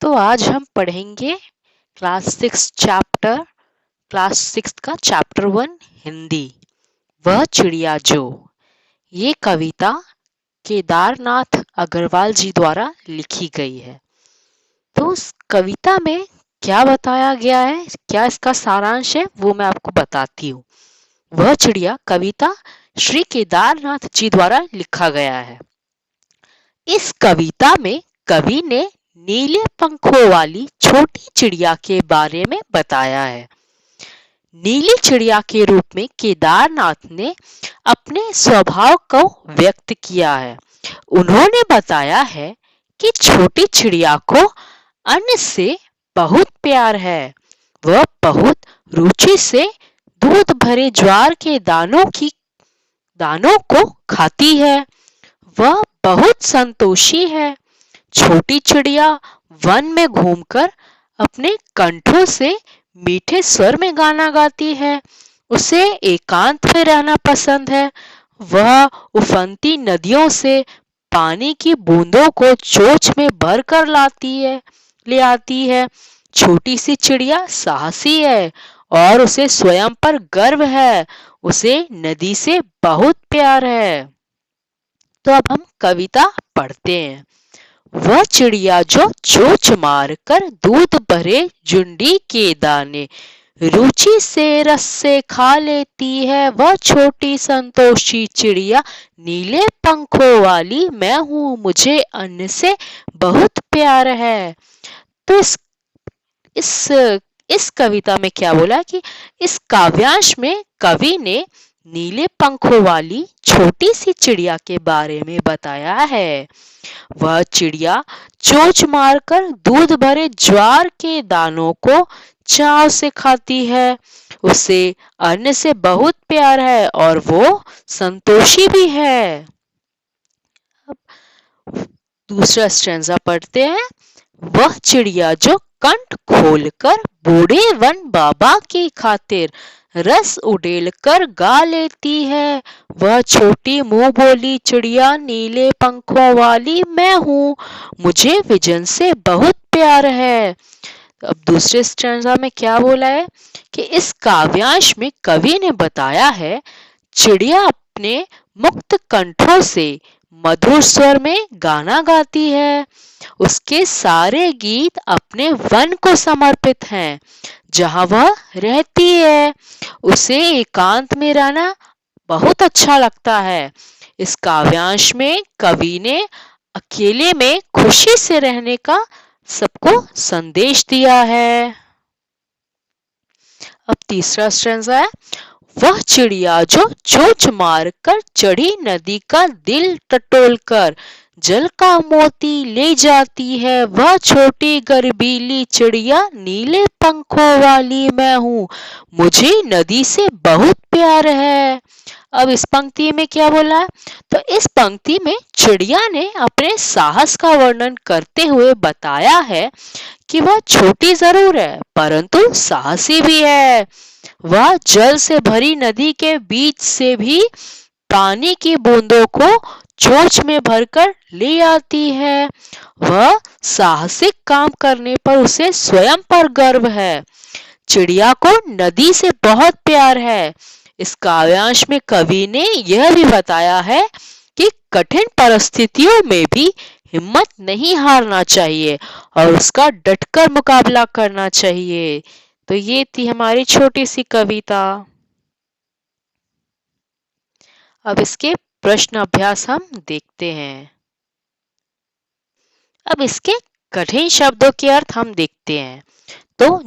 तो आज हम पढ़ेंगे क्लास सिक्स का चैप्टर 1 हिंदी। वह चिड़िया जो। ये कविता केदारनाथ अग्रवाल जी द्वारा लिखी गई है। तो उस कविता में क्या बताया गया है, क्या इसका सारांश है, वो मैं आपको बताती हूँ। वह चिड़िया कविता श्री केदारनाथ जी द्वारा लिखा गया है। इस कविता में कवि ने नीले पंखों वाली छोटी चिड़िया के बारे में बताया है। नीली चिड़िया के रूप में केदारनाथ ने अपने स्वभाव को व्यक्त किया है। उन्होंने बताया है कि छोटी चिड़िया को अन्न से बहुत प्यार है। वह बहुत रुचि से दूध भरे ज्वार के दानों को खाती है। वह बहुत संतोषी है। छोटी चिड़िया वन में घूमकर अपने कंठों से मीठे स्वर में गाना गाती है। उसे एकांत में रहना पसंद है। वह उफनती नदियों से पानी की बूंदों को चोंच में भरकर ले आती है। छोटी सी चिड़िया साहसी है और उसे स्वयं पर गर्व है। उसे नदी से बहुत प्यार है। तो अब हम कविता पढ़ते हैं। वह चिड़िया जो चोंच मार कर दूध भरे जुंडी के दाने रुचि से रस से खा लेती है। वह छोटी संतोषी चिड़िया नीले पंखों वाली मैं हूँ, मुझे अन्न से बहुत प्यार है। तो इस इस कविता में क्या बोला कि इस काव्यांश में कवि ने नीले पंखों वाली छोटी सी चिड़िया के बारे में बताया है। वह चिड़िया चोंच मारकर दूध भरे ज्वार के दानों को चाव से खाती है। उसे अन्न से बहुत प्यार है और वो संतोषी भी है। अब दूसरा स्टैंजा पढ़ते हैं। वह चिड़िया जो कंठ खोलकर बूढ़े वन बाबा की खातिर रस उड़ेल कर गा लेती है। वह छोटी मुंह बोली चिड़िया नीले पंखों वाली मैं हूँ, मुझे विजन से बहुत प्यार है। अब दूसरे स्टैंजा में क्या बोला है कि इस काव्यांश में कवि ने बताया है चिड़िया अपने मुक्त कंठों से मधुर स्वर में गाना गाती है। उसके सारे गीत अपने वन को समर्पित हैं जहां वह रहती है। उसे एकांत में रहना बहुत अच्छा लगता है। इस काव्यांश में कवि ने अकेले में खुशी से रहने का सबको संदेश दिया है। अब तीसरा स्टैंजा है। वह चिड़िया जो चोंच मार कर चढ़ी नदी का दिल टटोल कर जल का मोती ले जाती है। वह छोटी गर्बीली चिड़िया नीले पंखों वाली मैं हूँ, मुझे नदी से बहुत प्यार है। अब इस पंक्ति में क्या बोला है? तो इस पंक्ति में चिड़िया ने अपने साहस का वर्णन करते हुए बताया है कि वह छोटी जरूर है परंतु साहसी भी है। वह जल से भरी नदी के बीच से भी पानी की बूंदों को चोंच में भरकर ले आती है। वह साहसिक काम करने पर उसे स्वयं पर गर्व है। चिड़िया को नदी से बहुत प्यार है। इस काव्यांश में कवि ने यह भी बताया है कि कठिन परिस्थितियों में भी हिम्मत नहीं हारना चाहिए और उसका डटकर मुकाबला करना चाहिए। तो ये थी हमारी छोटी सी कविता। अब इसके प्रश्न अभ्यास हम देखते हैं। अब इसके कठिन शब्दों के अर्थ हम देखते हैं। तो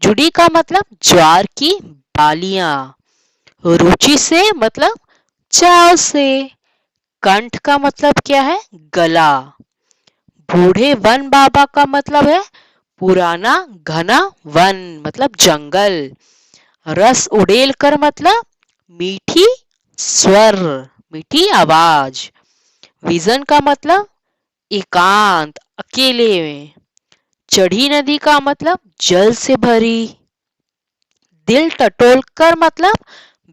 जुड़ी का मतलब ज्वार की बालियां। रुचि से मतलब चाव से। कंठ का मतलब क्या है? गला। बूढ़े वन बाबा का मतलब है पुराना घना वन मतलब जंगल। रस उड़ेल कर मतलब मीठी स्वर, मीठी आवाज। विजन का मतलब एकांत, अकेले में। चढ़ी नदी का मतलब जल से भरी। दिल टटोल कर मतलब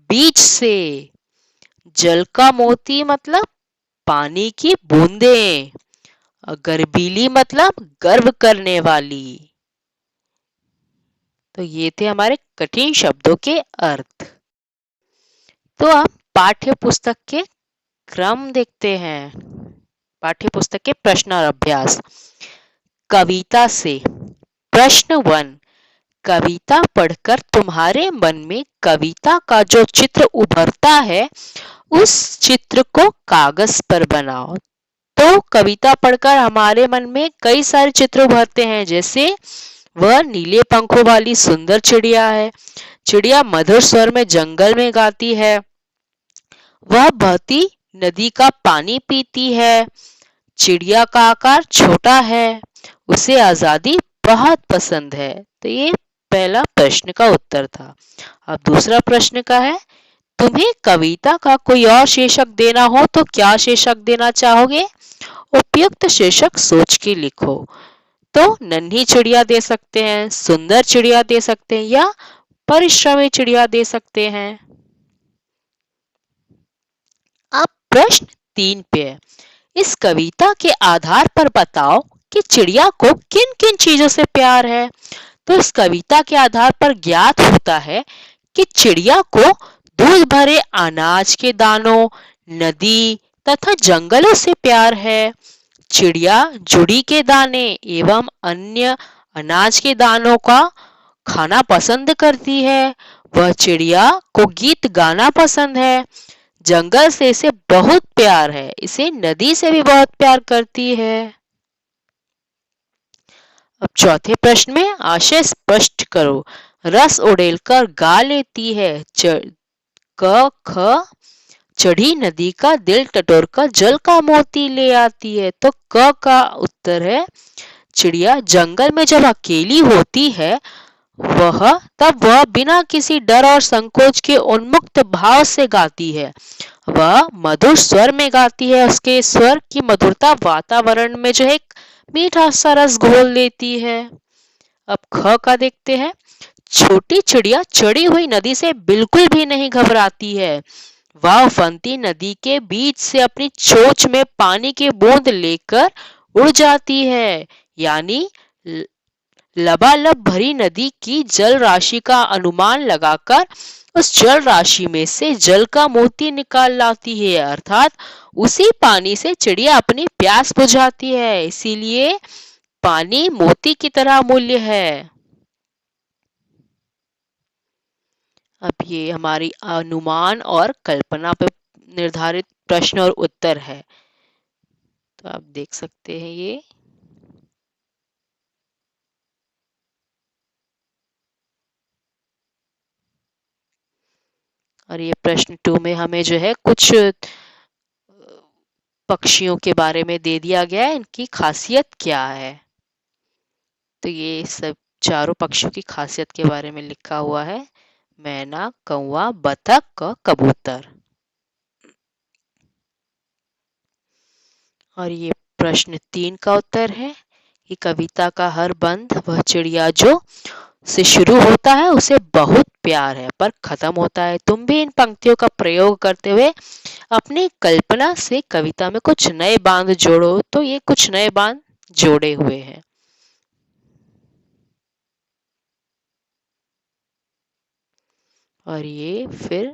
बीच से। जल का मोती मतलब पानी की बूंदें। गर्वीली मतलब गर्व करने वाली। तो ये थे हमारे कठिन शब्दों के अर्थ। तो अब पाठ्य पुस्तक के क्रम देखते हैं। पाठ्य पुस्तक के प्रश्न और अभ्यास। कविता से प्रश्न 1। कविता पढ़कर तुम्हारे मन में कविता का जो चित्र उभरता है उस चित्र को कागज पर बनाओ। तो कविता पढ़कर हमारे मन में कई सारे चित्र उभरते हैं, जैसे वह नीले पंखों वाली सुंदर चिड़िया है, चिड़िया मधुर स्वर में जंगल में गाती है, वह बहती नदी का पानी पीती है, चिड़िया का आकार छोटा है, उसे आजादी बहुत पसंद है। तो ये पहला प्रश्न का उत्तर था। अब दूसरा प्रश्न का है, तुम्हें कविता का कोई और शीर्षक देना हो तो क्या शीर्षक देना चाहोगे? उपयुक्त शीर्षक सोच के लिखो। तो नन्ही चिड़िया दे सकते हैं, सुंदर चिड़िया दे सकते हैं, या परिश्रमी चिड़िया दे सकते हैं। अब प्रश्न 3 पे है, इस कविता के आधार पर बताओ कि चिड़िया को किन किन चीजों से प्यार है। तो इस कविता के आधार पर ज्ञात होता है कि चिड़िया को दूध भरे अनाज के दानों, नदी तथा जंगलों से प्यार है। चिड़िया जुड़ी के दाने एवं अन्य अनाज के दानों का खाना पसंद करती है। वह चिड़िया को गीत गाना पसंद है। जंगल से इसे बहुत प्यार है, इसे नदी से भी बहुत प्यार करती है। अब चौथे प्रश्न में आशय स्पष्ट करो। रस उड़ेलकर गा लेती है, क ख चढ़ी नदी का दिल टटोरकर जल का मोती ले आती है। तो क का उत्तर है, चिड़िया जंगल में जब अकेली होती है तब वह बिना किसी डर और संकोच के उन्मुक्त भाव से गाती है। वह मधुर स्वर में गाती है, उसके स्वर की मधुरता वातावरण में जो है एक मीठा सा रस घोल देती है। अब ख का देखते हैं। छोटी चिड़िया चढ़ी हुई नदी से बिल्कुल भी नहीं घबराती है। वह उफनती नदी के बीच से अपनी चोंच में पानी की बूंद लेकर उड़ जाती है, यानी लबालब भरी नदी की जल राशि का अनुमान लगाकर उस जल राशि में से जल का मोती निकाल लाती है, अर्थात उसी पानी से चिड़िया अपनी प्यास बुझाती है। इसीलिए पानी मोती की तरह अमूल्य है। अब ये हमारी अनुमान और कल्पना पर निर्धारित प्रश्न और उत्तर है। तो आप देख सकते हैं ये। और ये प्रश्न 2 में हमें जो है कुछ पक्षियों के बारे में दे दिया गया है, इनकी खासियत क्या है। तो ये सब चारों पक्षियों की खासियत के बारे में लिखा हुआ है। मैना, कौवा, बतख और कबूतर। और ये प्रश्न 3 का उत्तर है कि कविता का हर बंद वह चिड़िया जो से शुरू होता है उसे बहुत प्यार है पर खत्म होता है। तुम भी इन पंक्तियों का प्रयोग करते हुए अपनी कल्पना से कविता में कुछ नए बांध जोड़ो। तो ये कुछ नए बांध जोड़े हुए हैं। और ये फिर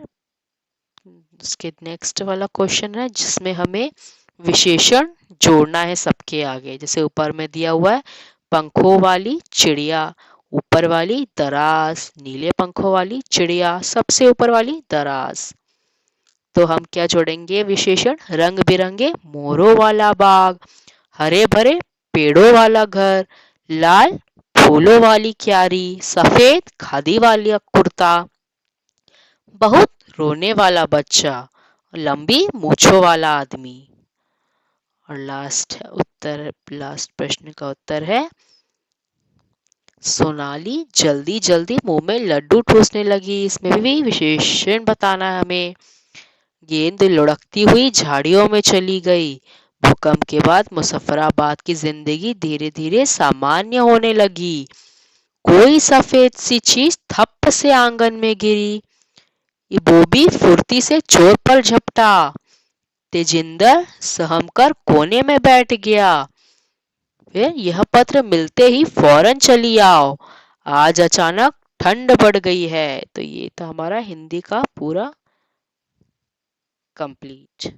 उसके नेक्स्ट वाला क्वेश्चन है जिसमें हमें विशेषण जोड़ना है सबके आगे। जैसे ऊपर में दिया हुआ है, पंखों वाली चिड़िया, ऊपर वाली दराज, नीले पंखों वाली चिड़िया, सबसे ऊपर वाली दराज। तो हम क्या जोड़ेंगे विशेषण? रंग बिरंगे मोरों वाला बाग, हरे भरे पेड़ों वाला घर, लाल फूलों वाली क्यारी, सफेद खादी वाली कुर्ता, बहुत रोने वाला बच्चा, लंबी मूछों वाला आदमी। और लास्ट प्रश्न का उत्तर है, सोनाली जल्दी जल्दी मुंह में लड्डू ठूसने लगी। इसमें भी विशेषण बताना है हमें। गेंद लुढ़कती हुई झाड़ियों में चली गई। भूकंप के बाद मुजफ्फराबाद की जिंदगी धीरे धीरे सामान्य होने लगी। कोई सफेद सी चीज थप से आंगन में गिरी। बोबी फुर्ती से चोर पर झपटा। तेजिंदर सहम कर कोने में बैठ गया। फिर यह पत्र मिलते ही फौरन चली आओ, आज अचानक ठंड बढ़ गई है। तो ये था हमारा हिंदी का पूरा कंप्लीट।